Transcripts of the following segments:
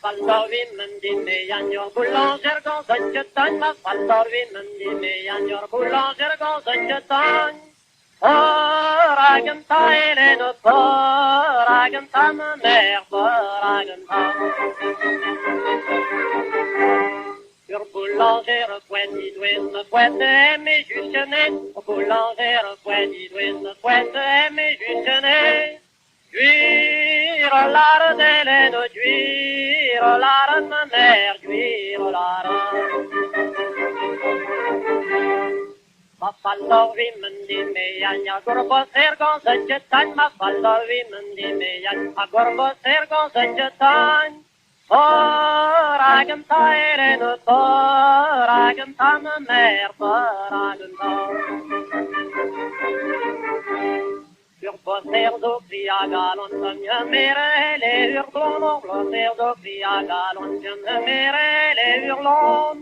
faldovimen dime yanyor boulanger gozanchetan ma faldovimen dime yanyor boulanger gozanchetan Poraganta Elena poraganta ma mère poraganta Sur boulangère poiti douine poite aimer jusqu'ané boulangère poiti douine poite aimer jusqu'ané Cuire l'ara d'Hélène, cuire l'ara de ma mère, cuire l'ara. Ma fallovi mendi meyan, ya gorbo sergon sejetan, ma fallovi mendi meyan, a gorbo sergon sejetan. Poragam ta Hélène, poragam ta ma mère, poragam ta. Sur poster do cria galon, samia mere les hurlons, poster do cria galon, samia mere les hurlons.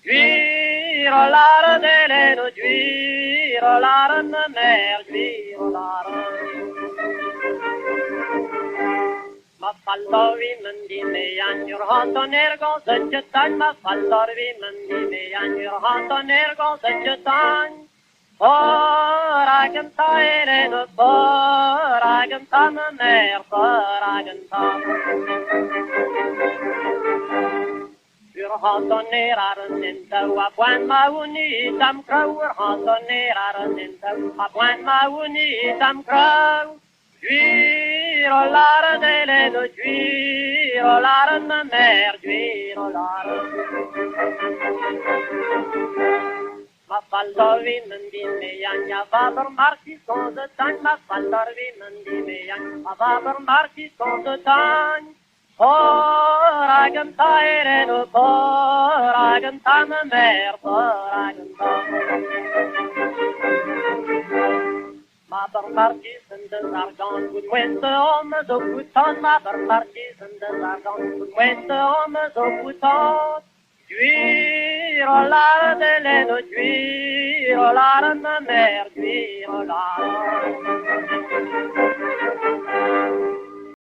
Cuire l'ara d'Hélène, cuire l'ara de ma mère, cuire l'ara. Ma fallovi mendi meyan, your hanton ergon sejetan, ma fallovi mendi meyan, your hanton ergon sejetan. Poraganta Hélène, poraganta ma mère, poraganta. Sur hantonneraren nintau, a point ma uni tam crowr, hantonneraren nintau, a point ma uni tam crow. Cuire l'ara d'Hélène, cuire l'ara de ma mère, cuire l'ara. Ma faldovi mendi meyan, ya vaber marchi son de tan, ma faldovi mendi meyan, a vaber marchi son de tan. Poraganta Hélène, poraganta ma mère, poraganta. Ma ber marchi son de zargan, good wente hommes au bouton, ma ber marchi son de zargan, good wente hommes au bouton. Cuire l'ara d'Hélène, cuire l'ara de ma mère, cuire l'ara.